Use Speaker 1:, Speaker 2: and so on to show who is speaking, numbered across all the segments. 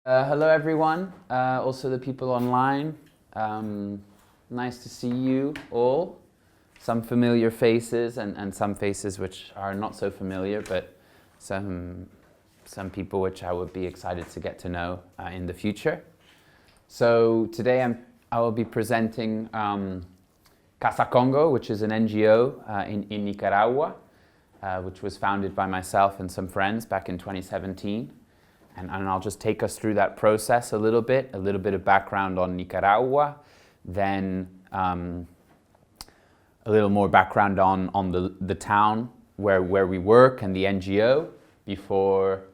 Speaker 1: Hello everyone, also the people online. Nice to see you all. Some familiar faces and some faces which are not so familiar, but some people which I would be excited to get to know in the future. So today I will be presenting Casa Congo, which is an NGO in Nicaragua, which was founded by myself and some friends back in 2017. And I'll just take us through that process a little bit of background on Nicaragua, then a little more background on the town where we work and the NGO before,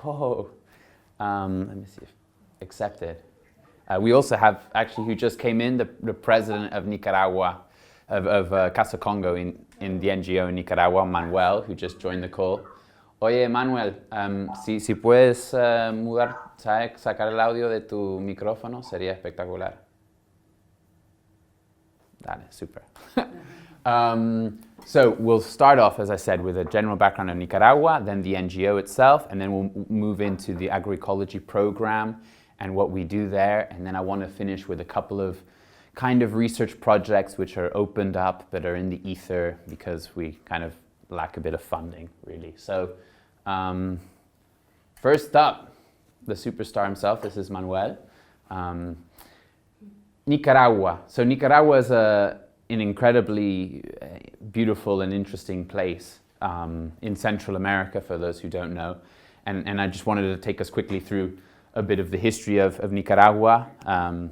Speaker 1: let me see if accepted. We also have actually who just came in, the president of Nicaragua, of Casa Congo in the NGO in Nicaragua, Manuel, who just joined the call. Oye, Manuel, si puedes sacar el audio de tu micrófono, sería espectacular. Dale, super. So we'll start off, as I said, with a general background of Nicaragua, then the NGO itself, and then we'll move into the Agroecology program and what we do there. And then I want to finish with a couple of kind of research projects which are opened up but are in the ether because we kind of lack a bit of funding, really. So first up, the superstar himself, this is Manuel. Nicaragua. So Nicaragua is an incredibly beautiful and interesting place in Central America, for those who don't know. And I just wanted to take us quickly through a bit of the history of Nicaragua,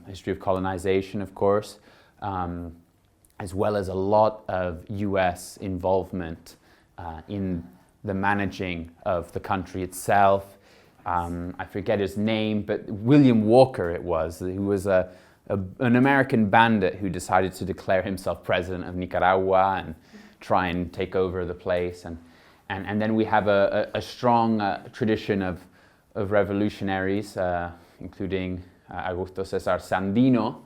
Speaker 1: history of colonization, of course, as well as a lot of US involvement in the managing of the country itself. I forget his name, but William Walker it was, who was an American bandit who decided to declare himself president of Nicaragua and try and take over the place. And then we have a strong tradition of revolutionaries, including Augusto Cesar Sandino,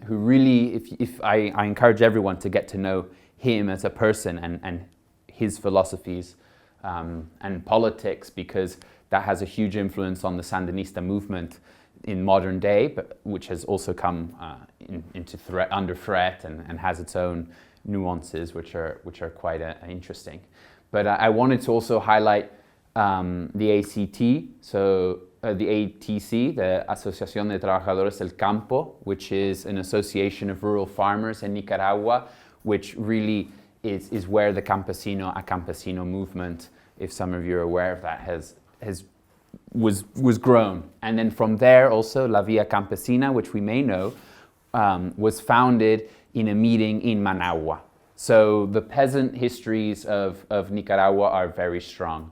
Speaker 1: who really, if I encourage everyone to get to know him as a person and his philosophies and politics, because that has a huge influence on the Sandinista movement in modern day, but which has also come under threat and has its own nuances, which are quite interesting. But I wanted to also highlight the ACT, so the ATC, the Asociación de Trabajadores del Campo, which is an association of rural farmers in Nicaragua, which really is where the campesino a campesino movement, if some of you are aware of that, was grown. And then from there also La Via Campesina, which we may know, was founded in a meeting in Managua. So the peasant histories of Nicaragua are very strong.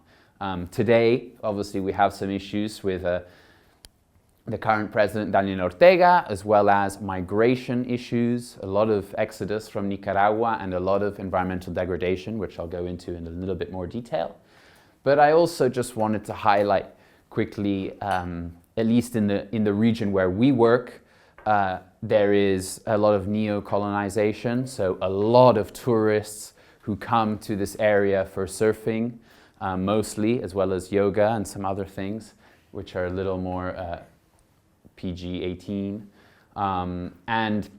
Speaker 1: Today, obviously, we have some issues with the current president, Daniel Ortega, as well as migration issues, a lot of exodus from Nicaragua, and a lot of environmental degradation, which I'll go into in a little bit more detail. But I also just wanted to highlight quickly, at least in the region where we work, there is a lot of neo-colonization, so a lot of tourists who come to this area for surfing, mostly, as well as yoga and some other things, which are a little more PG-18, and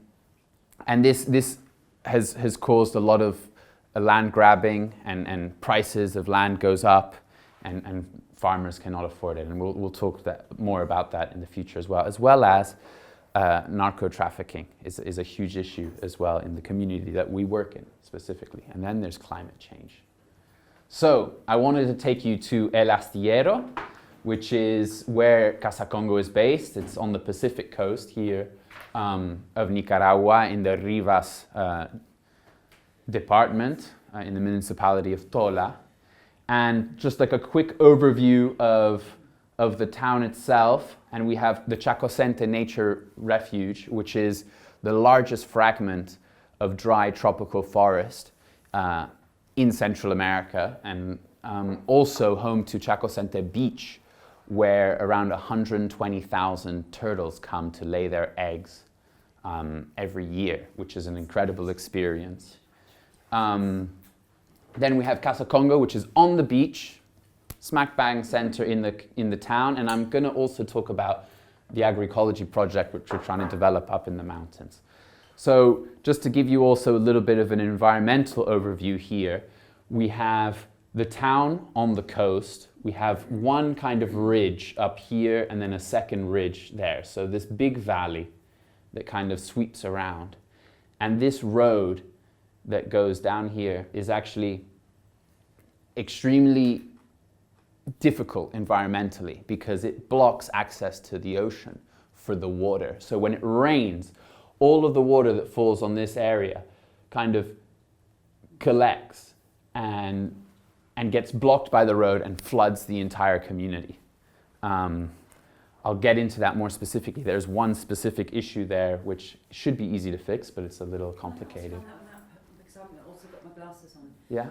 Speaker 1: this has caused a lot of land grabbing, and prices of land goes up, and farmers cannot afford it, and we'll talk more about that in the future as well as narco trafficking is a huge issue as well in the community that we work in specifically, and then there's climate change. So I wanted to take you to El Astillero, which is where Casa Congo is based. It's on the Pacific coast here of Nicaragua in the Rivas department in the municipality of Tola. And just like a quick overview of the town itself, and we have the Chacocente Nature Refuge, which is the largest fragment of dry tropical forest in Central America, and also home to Chacocente Beach, where around 120,000 turtles come to lay their eggs every year, which is an incredible experience. Then we have Casa Congo, which is on the beach, smack bang center in the town, and I'm going to also talk about the agroecology project which we're trying to develop up in the mountains. So just to give you also a little bit of an environmental overview here, we have the town on the coast. We have one kind of ridge up here and then a second ridge there. So this big valley that kind of sweeps around. And this road that goes down here is actually extremely difficult environmentally because it blocks access to the ocean for the water. So when it rains, all of the water that falls on this area kind of collects and gets blocked by the road and floods the entire community. I'll get into that more specifically. There's one specific issue there which should be easy to fix, but it's a little complicated.
Speaker 2: Because I've also got my glasses on.
Speaker 1: Yeah.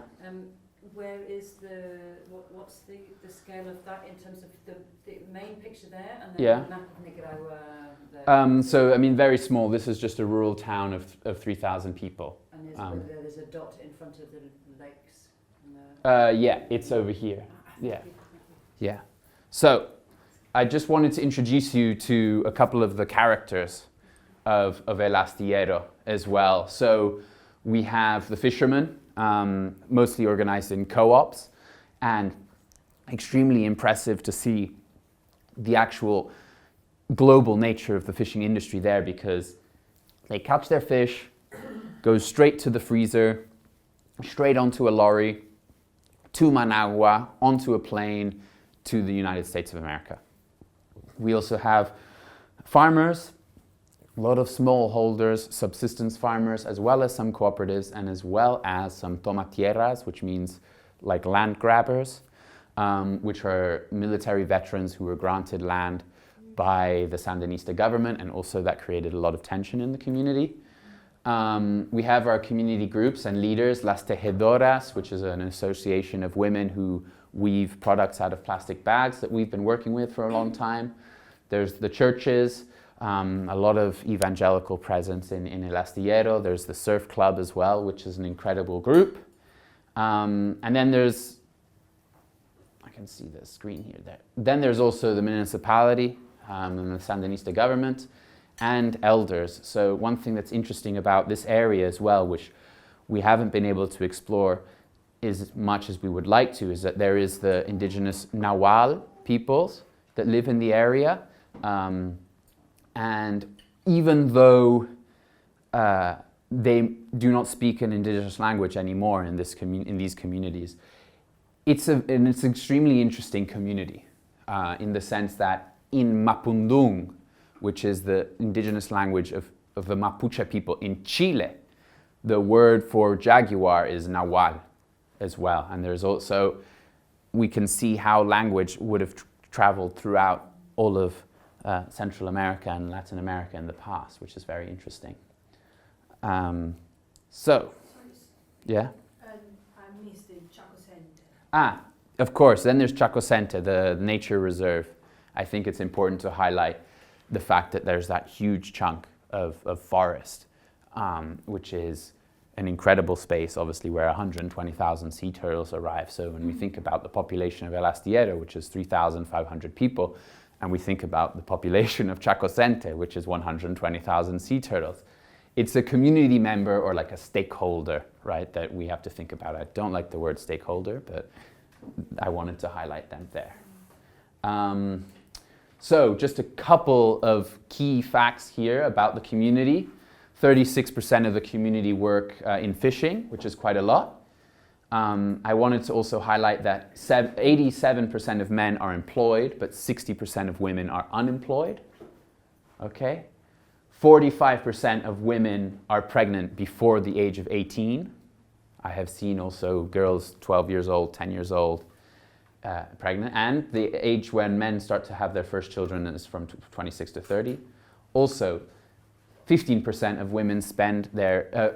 Speaker 2: Where is what's the scale of that in terms of the main picture there and then the map of Nicaragua?
Speaker 1: So, I mean, very small. This is just a rural town of 3,000 people.
Speaker 2: And there's a dot in front of the lakes?
Speaker 1: Yeah, it's over here. Yeah. Yeah. So, I just wanted to introduce you to a couple of the characters of El Astillero as well. So, we have the fishermen, mostly organized in co-ops, and extremely impressive to see the actual global nature of the fishing industry there, because they catch their fish, go straight to the freezer, straight onto a lorry, to Managua, onto a plane, to the United States of America. We also have farmers, a lot of smallholders, subsistence farmers, as well as some cooperatives, and as well as some tomatieras, which means like land grabbers, which are military veterans who were granted land by the Sandinista government, and also that created a lot of tension in the community. We have our community groups and leaders, Las Tejedoras, which is an association of women who weave products out of plastic bags that we've been working with for a long time. There's the churches, a lot of evangelical presence in El Astillero. There's the surf club as well, which is an incredible group. And then there's, I can see the screen here, there. Then there's also the municipality and the Sandinista government and elders. So one thing that's interesting about this area as well, which we haven't been able to explore as much as we would like to, is that there is the indigenous Nahual peoples that live in the area. And even though they do not speak an indigenous language anymore in these communities, it's an extremely interesting community in the sense that in Mapundung, which is the indigenous language of the Mapuche people in Chile, the word for jaguar is Nahual as well. And there's also, we can see how language would have traveled throughout all of Central America and Latin America in the past, which is very interesting. Yeah?
Speaker 3: I missed the Chacocente.
Speaker 1: Of course, then there's Chacocente, the nature reserve. I think it's important to highlight the fact that there's that huge chunk of forest, which is an incredible space, obviously, where 120,000 sea turtles arrive. So when we think about the population of El Astillero, which is 3,500 people, and we think about the population of Chacocente, which is 120,000 sea turtles, it's a community member or like a stakeholder, right, that we have to think about. I don't like the word stakeholder, but I wanted to highlight them there. So just a couple of key facts here about the community. 36% of the community work in fishing, which is quite a lot. I wanted to also highlight that 87% of men are employed, but 60% of women are unemployed. Okay? 45% of women are pregnant before the age of 18. I have seen also girls 12 years old, 10 years old, pregnant, and the age when men start to have their first children is from 26 to 30. Also, 15% of women spend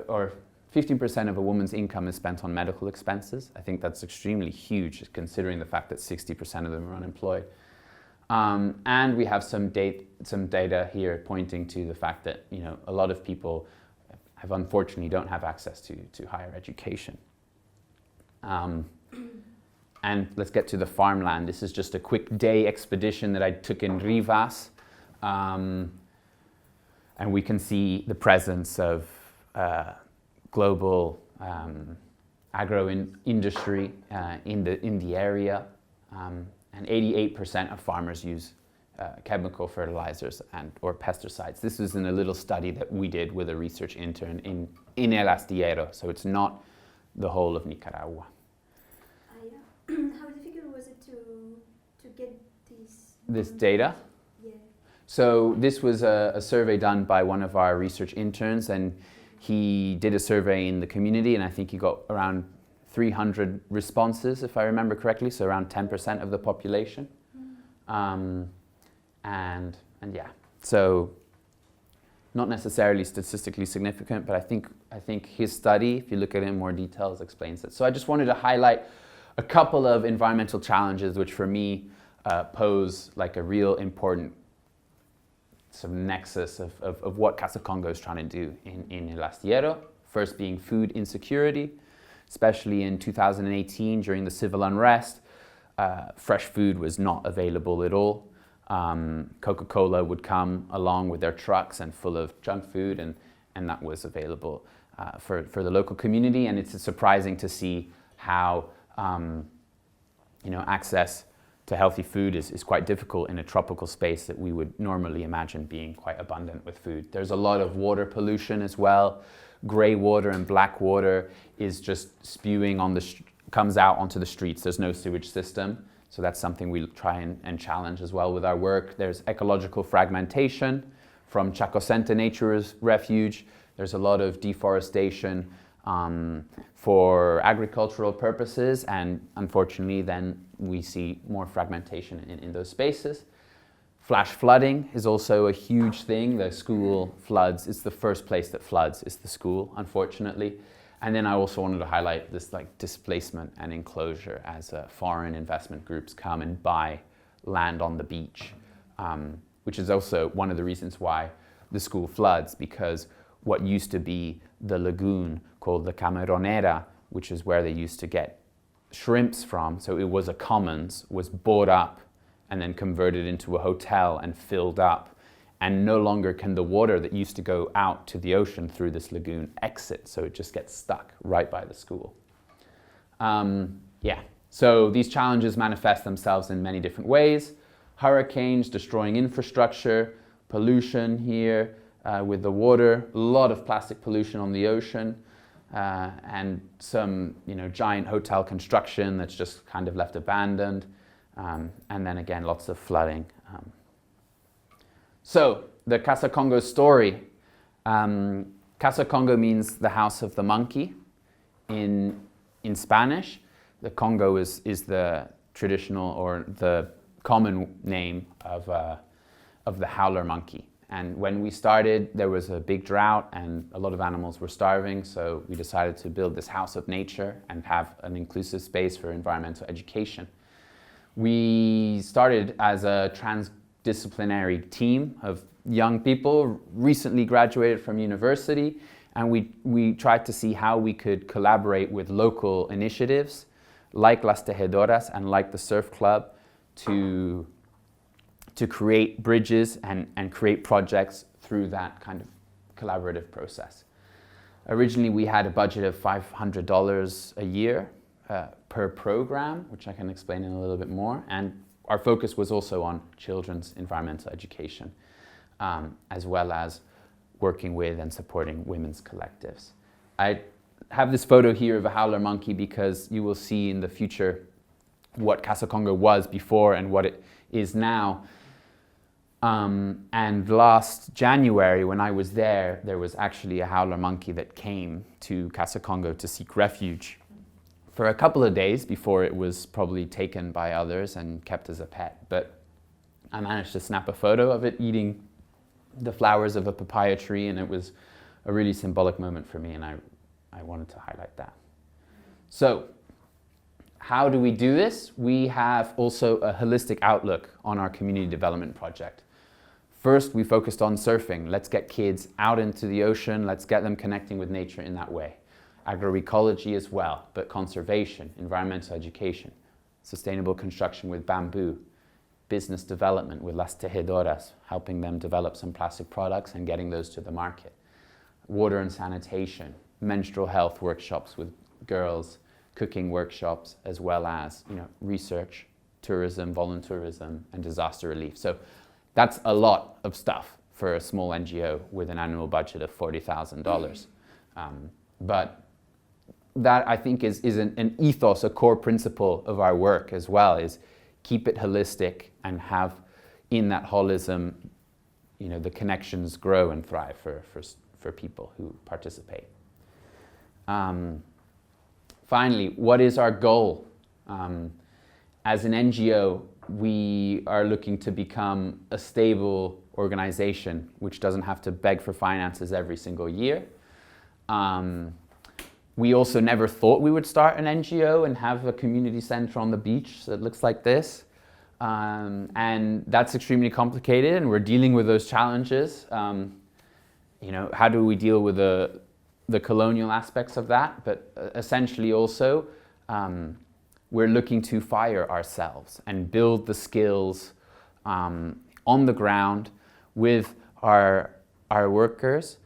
Speaker 1: or 15% of a woman's income is spent on medical expenses. I think that's extremely huge, considering the fact that 60% of them are unemployed. And we have some data here pointing to the fact that, you know, a lot of people unfortunately don't have access to higher education. And let's get to the farmland. This is just a quick day expedition that I took in Rivas. And we can see the presence of global agro-industry in the area. And 88% of farmers use chemical fertilizers or pesticides. This was in a little study that we did with a research intern in El Astillero, so it's not the whole of Nicaragua.
Speaker 3: How difficult was it to get
Speaker 1: this data?
Speaker 3: Yeah.
Speaker 1: So this was a survey done by one of our research interns, and he did a survey in the community, and I think he got around 300 responses, if I remember correctly, so around 10% of the population. And yeah, so not necessarily statistically significant, but I think his study, if you look at it in more details, explains it. So I just wanted to highlight a couple of environmental challenges which for me pose like a real important sort of nexus of what Casa Congo is trying to do in El Astillero. First being food insecurity, especially in 2018 during the civil unrest. Fresh food was not available at all. Coca-Cola would come along with their trucks and full of junk food, and that was available for the local community. And it's surprising to see how access to healthy food is quite difficult in a tropical space that we would normally imagine being quite abundant with food. There's a lot of water pollution as well. Gray water and black water is just spewing comes out onto the streets. There's no sewage system. So that's something we try and challenge as well with our work. There's ecological fragmentation from Chacocente Nature Refuge. There's a lot of deforestation for agricultural purposes, and unfortunately then we see more fragmentation in those spaces. Flash flooding is also a huge thing. The school floods. It's the first place that floods is the school, unfortunately. And then I also wanted to highlight this displacement and enclosure as foreign investment groups come and buy land on the beach, which is also one of the reasons why the school floods, because what used to be the lagoon called the Camaronera, which is where they used to get shrimps from, so it was a commons, was bought up and then converted into a hotel and filled up. And no longer can the water that used to go out to the ocean through this lagoon exit, so it just gets stuck right by the school. So these challenges manifest themselves in many different ways. Hurricanes destroying infrastructure, pollution here with the water, a lot of plastic pollution on the ocean, and some giant hotel construction that's just kind of left abandoned, and then again lots of flooding. So, the Casa Congo story. Casa Congo means the house of the monkey in Spanish. The Congo is the traditional or the common name of the howler monkey. And when we started, there was a big drought and a lot of animals were starving, so we decided to build this house of nature and have an inclusive space for environmental education. We started as a transdisciplinary team of young people, recently graduated from university, and we tried to see how we could collaborate with local initiatives like Las Tejedoras and like the Surf Club to create bridges and create projects through that kind of collaborative process. Originally, we had a budget of $500 a year per program, which I can explain in a little bit more. And our focus was also on children's environmental education, as well as working with and supporting women's collectives. I have this photo here of a howler monkey because you will see in the future what Casa Congo was before and what it is now. And last January, when I was there was actually a howler monkey that came to Casa Congo to seek refuge for a couple of days before it was probably taken by others and kept as a pet. But I managed to snap a photo of it eating the flowers of a papaya tree, and it was a really symbolic moment for me, and I wanted to highlight that. So, how do we do this? We have also a holistic outlook on our community development project. First, we focused on surfing. Let's get kids out into the ocean. Let's get them connecting with nature in that way. Agroecology as well, but conservation, environmental education. sustainable construction with bamboo, business development with las tejedoras, helping them develop some plastic products and getting those to the market, water and sanitation, menstrual health workshops with girls, cooking workshops, as well as research, tourism, voluntourism, and disaster relief. So that's a lot of stuff for a small NGO with an annual budget of $40,000. But that, I think, is an ethos, a core principle of our work as well, is keep it holistic and have in that holism, the connections grow and thrive for people who participate. Finally, what is our goal? As an NGO, we are looking to become a stable organization which doesn't have to beg for finances every single year. We also never thought we would start an NGO and have a community center on the beach that looks like this. And that's extremely complicated, and we're dealing with those challenges. How do we deal with the colonial aspects of that? But essentially also, we're looking to fire ourselves and build the skills on the ground with our workers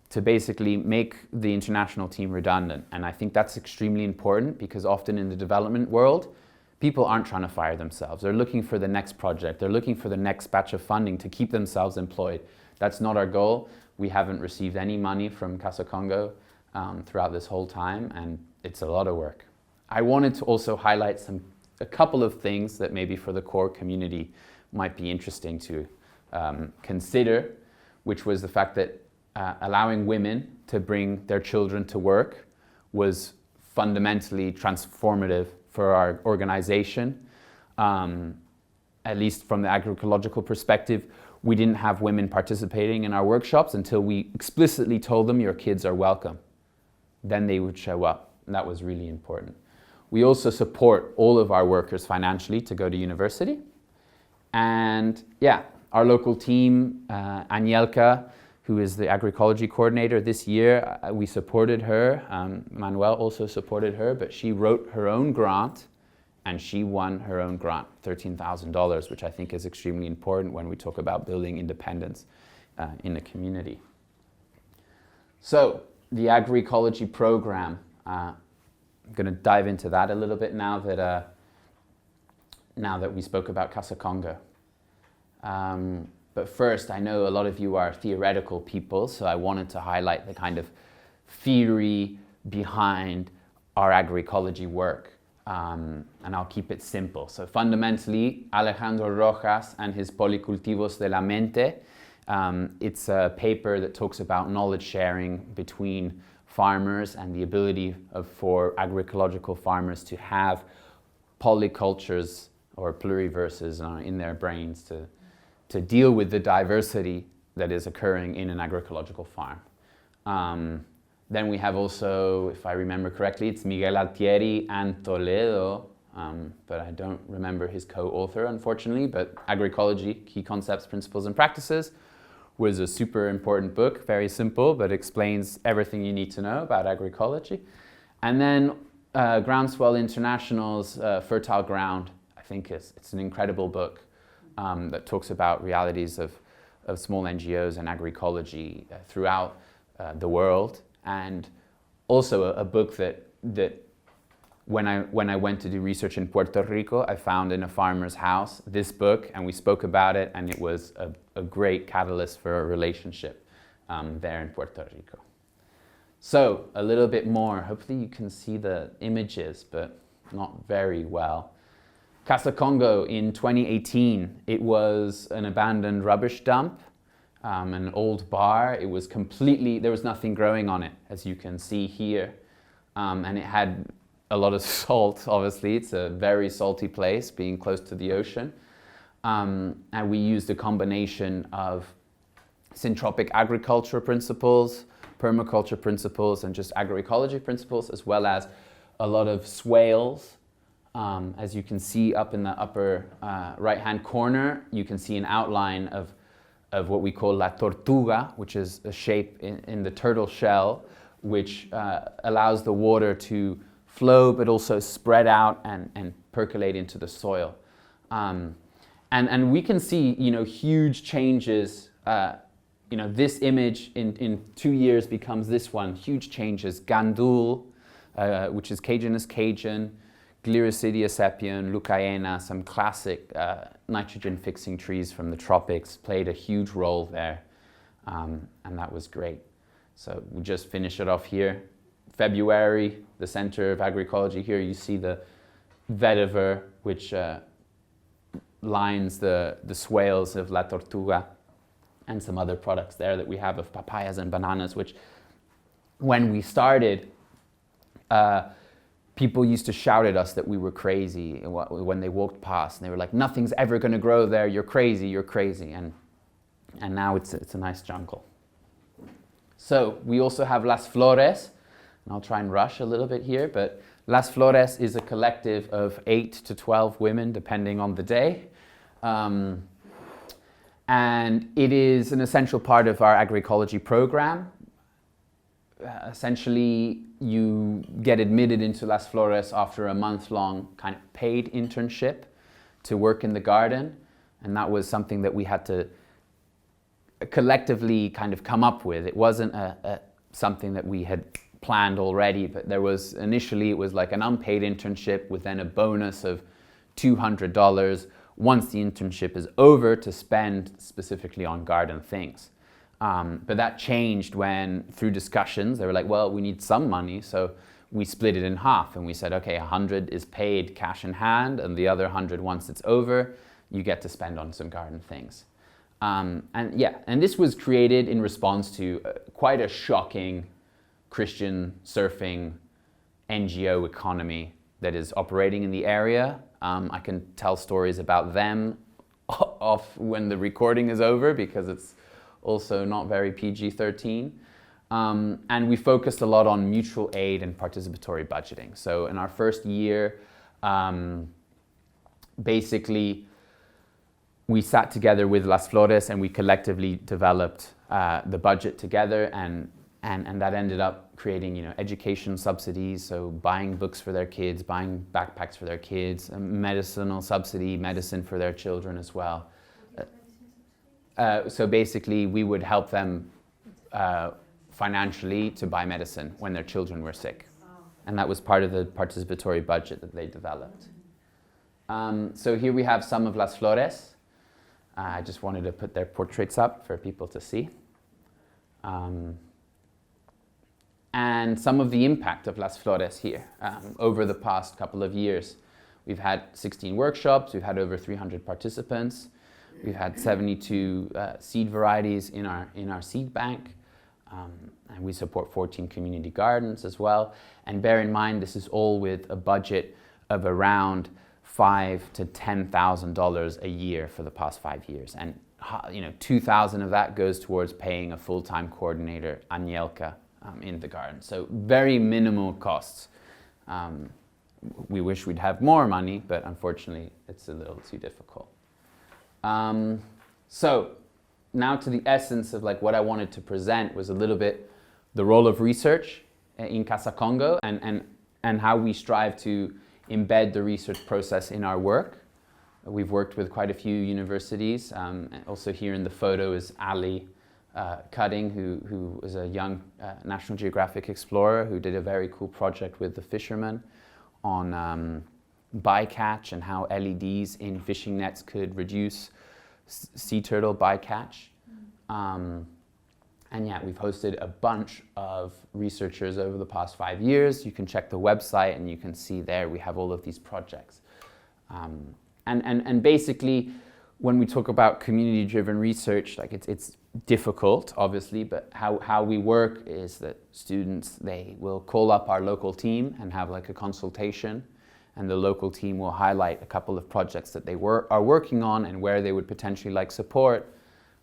Speaker 1: to basically make the international team redundant. And I think that's extremely important, because often in the development world, people aren't trying to fire themselves. They're looking for the next project. They're looking for the next batch of funding to keep themselves employed. That's not our goal. We haven't received any money from Casa Congo throughout this whole time, and it's a lot of work. I wanted to also highlight a couple of things that maybe for the CAWR community might be interesting to consider, which was the fact that allowing women to bring their children to work was fundamentally transformative for our organization. At least from the agroecological perspective, we didn't have women participating in our workshops until we explicitly told them, your kids are welcome. Then they would show up, and that was really important. We also support all of our workers financially to go to university. And our local team, Anielka, who is the agroecology coordinator this year, we supported her. Manuel also supported her, but she wrote her own grant, and she won her own grant, $13,000, which I think is extremely important when we talk about building independence in the community. So the agroecology program, I'm going to dive into that a little bit now that we spoke about Casa Congo. But first, I know a lot of you are theoretical people, so I wanted to highlight the kind of theory behind our agroecology work. And I'll keep it simple. So fundamentally, Alejandro Rojas and his Policultivos de la Mente, it's a paper that talks about knowledge sharing between farmers and the ability for agroecological farmers to have polycultures or pluriverses in their brains to deal with the diversity that is occurring in an agroecological farm. Then we have also, if I remember correctly, it's Miguel Altieri and Toledo, but I don't remember his co-author, unfortunately, but Agroecology, Key Concepts, Principles and Practices was a super important book, very simple, but explains everything you need to know about agroecology. And then Groundswell International's Fertile Ground, I think it's an incredible book that talks about realities of small NGOs and agroecology throughout the world. And also a book that when I went to do research in Puerto Rico, I found in a farmer's house this book, and we spoke about it, and it was a great catalyst for a relationship there in Puerto Rico. So a little bit more, hopefully you can see the images, but not very well. Casa Congo in 2018, it was an abandoned rubbish dump. An old bar. It was completely, there was nothing growing on it, as you can see here. And it had a lot of salt, obviously. It's a very salty place, being close to the ocean. And we used a combination of syntropic agriculture principles, permaculture principles, and just agroecology principles, as well as a lot of swales. As you can see up in the upper right-hand corner, you can see an outline of what we call la tortuga, which is a shape in the turtle shell, which allows the water to flow, but also spread out and percolate into the soil. And we can see, huge changes. This image in 2 years becomes this one. Huge changes. Gandul, which is Cajunus cajun, Gliricidia sepion, Leucaena, some classic nitrogen-fixing trees from the tropics played a huge role there, and that was great. So we just finish it off here. February, the center of agroecology here, you see the vetiver, which lines the swales of La Tortuga, and some other products there that we have of papayas and bananas, which when we started, people used to shout at us that we were crazy when they walked past, and they were like, nothing's ever going to grow there, you're crazy, and now it's a nice jungle. So we also have Las Flores, and I'll try and rush a little bit here, but Las Flores is a collective of 8 to 12 women, depending on the day. And it is an essential part of our agroecology program. Essentially, you get admitted into Las Flores after a month-long kind of paid internship to work in the garden. And that was something that we had to collectively kind of come up with. It wasn't something that we had planned already, but initially it was like an unpaid internship with then a bonus of $200 once the internship is over to spend specifically on garden things. But that changed when, through discussions, they were like, well, we need some money, so we split it in half, and we said, okay, 100 is paid cash in hand, and the other 100, once it's over, you get to spend on some garden things. And this was created in response to quite a shocking Christian surfing NGO economy that is operating in the area. I can tell stories about them off when the recording is over, because it's also not very PG-13. And we focused a lot on mutual aid and participatory budgeting. So in our first year, basically, we sat together with Las Flores and we collectively developed the budget together, and that ended up creating, education subsidies, so buying books for their kids, buying backpacks for their kids, a medicinal subsidy, medicine for their children as well. So basically, we would help them financially to buy medicine when their children were sick. And that was part of the participatory budget that they developed. So here we have some of Las Flores. I just wanted to put their portraits up for people to see. And some of the impact of Las Flores here over the past couple of years. We've had 16 workshops, we've had over 300 participants, we've had 72 seed varieties in our seed bank, and we support 14 community gardens as well. And bear in mind, this is all with a budget of around $5,000 to $10,000 a year for the past 5 years. And $2,000 of that goes towards paying a full-time coordinator, Anielka, in the garden. So very minimal costs. We wish we'd have more money, but unfortunately it's a little too difficult. So now to the essence of what I wanted to present was a little bit the role of research in Casa Congo and how we strive to embed the research process in our work. We've worked with quite a few universities. Also here in the photo is Ali Cutting, who was a young National Geographic explorer who did a very cool project with the fishermen on bycatch and how LEDs in fishing nets could reduce sea turtle bycatch. And yeah, we've hosted a bunch of researchers over the past 5 years. You can check the website and you can see there we have all of these projects. And basically, when we talk about community-driven research, it's difficult, obviously, but how we work is that students, they will call up our local team and have a consultation, and the local team will highlight a couple of projects that they are working on and where they would potentially like support,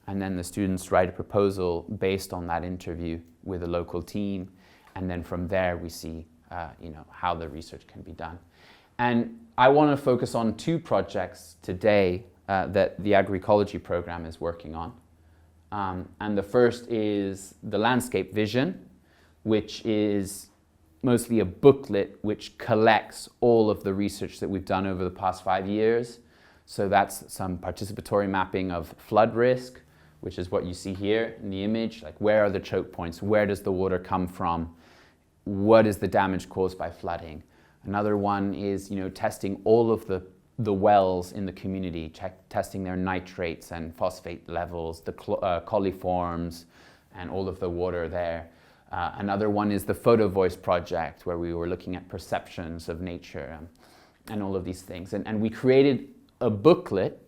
Speaker 1: and then the students write a proposal based on that interview with the local team, and then from there we see how the research can be done. And I want to focus on 2 projects today that the Agroecology program is working on. And the first is the landscape vision, which is mostly a booklet which collects all of the research that we've done over the past 5 years. So that's some participatory mapping of flood risk, which is what you see here in the image, like where are the choke points, where does the water come from, what is the damage caused by flooding. Another one is, testing all of the wells in the community, testing their nitrates and phosphate levels, the coliforms, and all of the water there. Another one is the Photo Voice project, where we were looking at perceptions of nature and all of these things. And we created a booklet,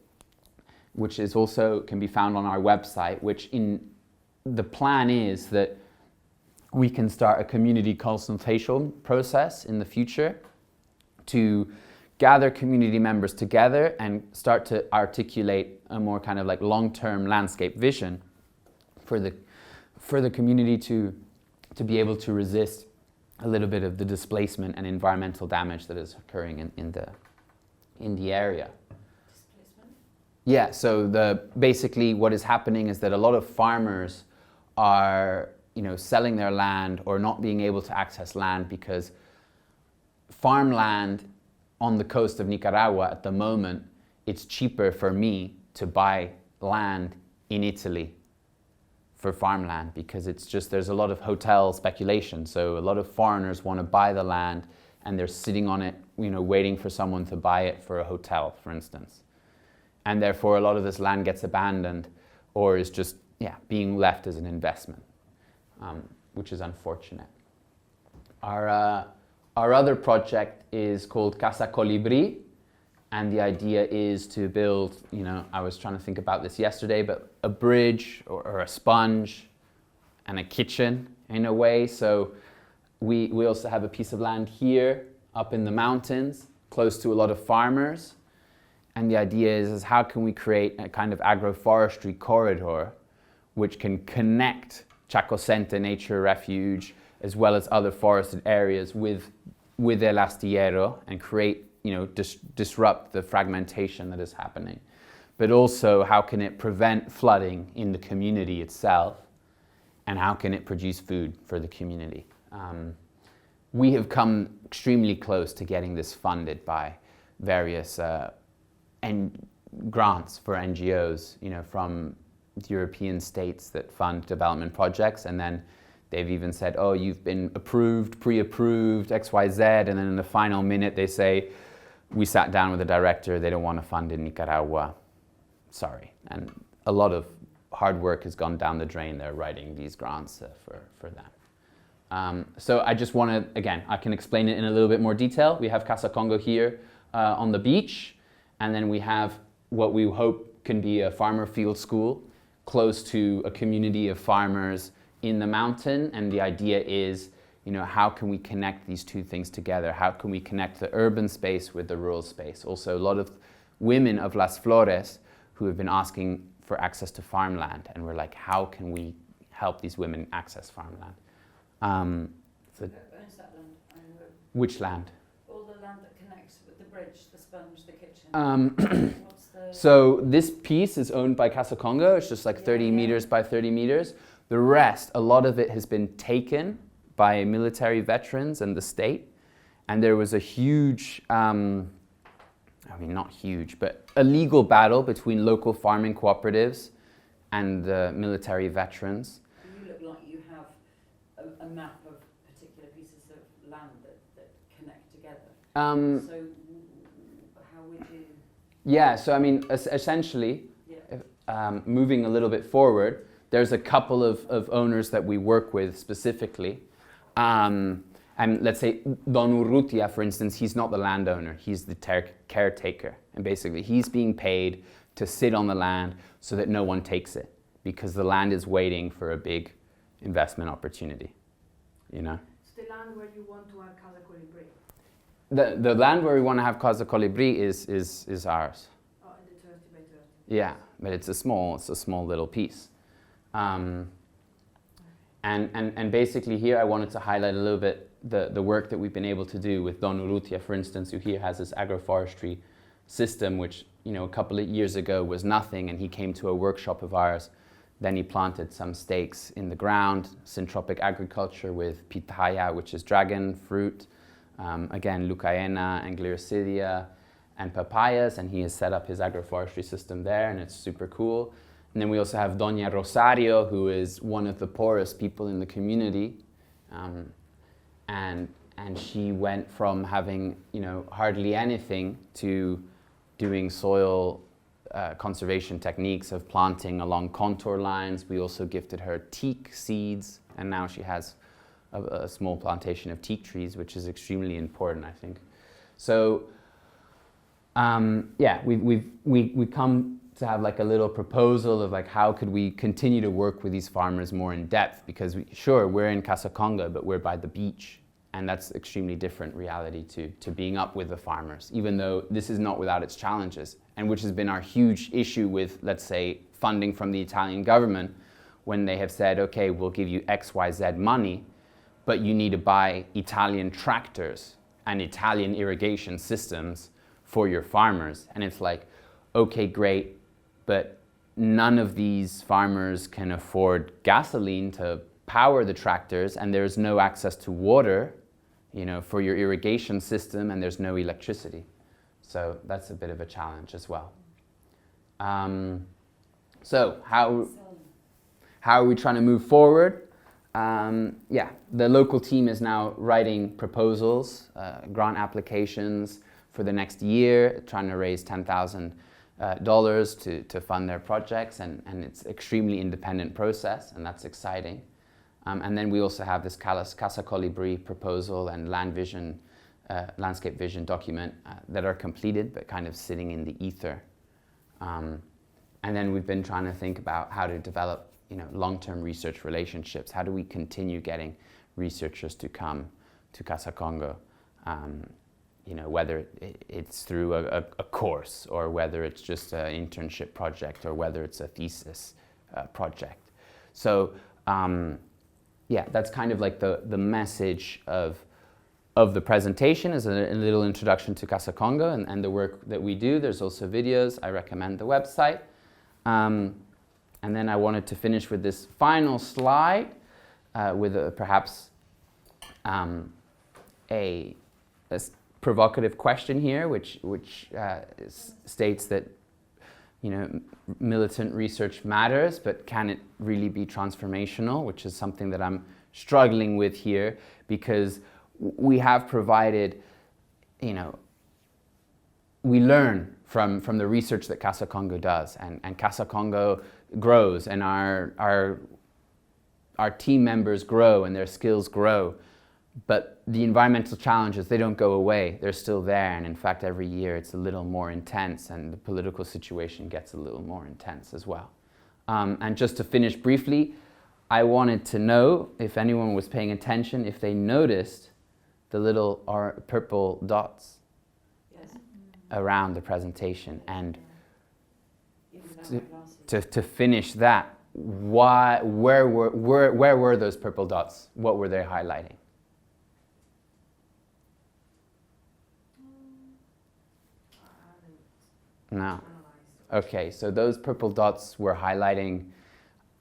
Speaker 1: which is also can be found on our website, which the plan is that we can start a community consultation process in the future to gather community members together and start to articulate a more kind of like long-term landscape vision for the community to be able to resist a little bit of the displacement and environmental damage that is occurring in the area.
Speaker 2: Displacement?
Speaker 1: Yeah, so basically what is happening is that a lot of farmers are selling their land or not being able to access land because farmland on the coast of Nicaragua at the moment, it's cheaper for me to buy land in Italy for farmland because there's a lot of hotel speculation. So a lot of foreigners want to buy the land and they're sitting on it, waiting for someone to buy it for a hotel, for instance. And therefore a lot of this land gets abandoned or is just being left as an investment, which is unfortunate. Our other project is called Casa Colibri, and the idea is to build, I was trying to think about this yesterday, but a bridge or a sponge and a kitchen in a way. So we also have a piece of land here up in the mountains, close to a lot of farmers. And the idea is how can we create a kind of agroforestry corridor which can connect Chacocente Nature Refuge as well as other forested areas with El Astillero and create, disrupt the fragmentation that is happening. But also how can it prevent flooding in the community itself and how can it produce food for the community. We have come extremely close to getting this funded by various grants for NGOs, from European states that fund development projects, and then they've even said, oh, you've been approved, pre-approved, XYZ, and then in the final minute they say, we sat down with the director, they don't want to fund in Nicaragua, sorry. And a lot of hard work has gone down the drain there writing these grants for them. So I just want to, again, I can explain it in a little bit more detail. We have Casa Congo here on the beach, and then we have what we hope can be a farmer field school close to a community of farmers in the mountain. And the idea is, how can we connect these two things together? How can we connect the urban space with the rural space? Also, a lot of women of Las Flores who have been asking for access to farmland, and we're like, how can we help these women access farmland?
Speaker 2: Who owns that land?
Speaker 1: Which land?
Speaker 2: All the land that connects with the bridge, the sponge, the kitchen. What's the...
Speaker 1: So this piece is owned by Casa Congo. It's just like 30 meters by 30 meters. The rest, a lot of it has been taken by military veterans and the state. And there was a huge, not huge, but a legal battle between local farming cooperatives and the military veterans.
Speaker 2: You look like you have a map of particular pieces of land that connect together. So how would you...
Speaker 1: Yeah, so essentially, moving a little bit forward, there's a couple of owners that we work with specifically. And let's say Don Urrutia, for instance, he's not the landowner, he's the caretaker. And basically he's being paid to sit on the land so that no one takes it, because the land is waiting for a big investment opportunity,
Speaker 3: It's the land where you want to have Casa Colibri.
Speaker 1: The land where we want to have Casa Colibri is ours.
Speaker 3: Oh, the 30 by 30.
Speaker 1: Yeah, but it's a small little piece. And basically here I wanted to highlight a little bit the work that we've been able to do with Don Urrutia, for instance, who here has this agroforestry system, which a couple of years ago was nothing, and he came to a workshop of ours Then he planted some stakes in the ground, syntropic agriculture with pitaya, which is dragon fruit, again, leucaena and gliricidia, and papayas, and he has set up his agroforestry system there, and it's super cool. And then we also have Doña Rosario, who is one of the poorest people in the community, and she went from having, you know, hardly anything to doing soil conservation techniques of planting along contour lines. We also gifted her teak seeds, and now she has a small plantation of teak trees, which is extremely important, I think. So, yeah, we come to have like a little proposal of like how could we continue to work with these farmers more in depth, because sure, we're in Casaconga, but we're by the beach, and that's extremely different reality to being up with the farmers, even though this is not without its challenges, and which has been our huge issue with, let's say, funding from the Italian government, when they have said, okay, we'll give you XYZ money, but you need to buy Italian tractors and Italian irrigation systems for your farmers. And it's like, okay, great, but none of these farmers can afford gasoline to power the tractors, and there's no access to water, you know, for your irrigation system, and there's no electricity. So that's a bit of a challenge as well. So how are we trying to move forward? Yeah, the local team is now writing proposals, grant applications for the next year, trying to raise $10,000 to fund their projects, and it's extremely independent process, and that's exciting. And then we also have this Casa Colibri proposal and landscape vision document that are completed, but kind of sitting in the ether. And then we've been trying to think about how to develop, you know, long-term research relationships. How do we continue getting researchers to come to Casaconga? You know, whether it's through a course, or whether it's just an internship project, or whether it's a thesis project. So, yeah, that's kind of like the message of the presentation, is a little introduction to Casaconga and the work that we do. There's also videos. I recommend the website. And then I wanted to finish with this final slide with perhaps a provocative question here, which states that, you know, militant research matters, but can it really be transformational? Which is something that I'm struggling with here, because we have provided, you know, we learn from the research that Casaconga does, and Casaconga grows, and our team members grow, and their skills grow. But the environmental challenges, they don't go away. They're still there, and in fact, every year it's a little more intense, and the political situation gets a little more intense as well. And just to finish briefly, I wanted to know if anyone was paying attention, if they noticed the little purple dots around the presentation. And to finish that, where were those purple dots? What were they highlighting? No. Okay, so those purple dots were highlighting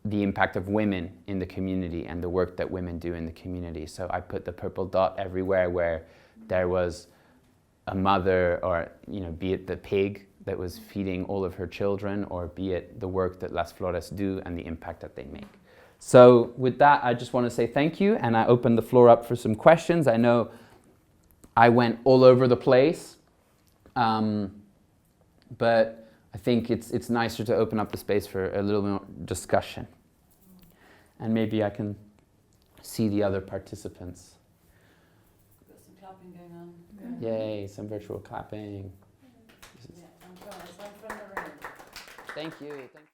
Speaker 1: the impact of women in the community and the work that women do in the community. So I put the purple dot everywhere where there was a mother, or, you know, be it the pig that was feeding all of her children, or be it the work that Las Flores do and the impact that they make. So with that, I just want to say thank you, and I open the floor up for some questions. I know I went all over the place, but I think it's nicer to open up the space for a little more discussion. And maybe I can see the other participants.
Speaker 2: We've got some clapping going on.
Speaker 1: Yay, some virtual clapping.
Speaker 2: Yeah, I'm from the room.
Speaker 1: Thank you.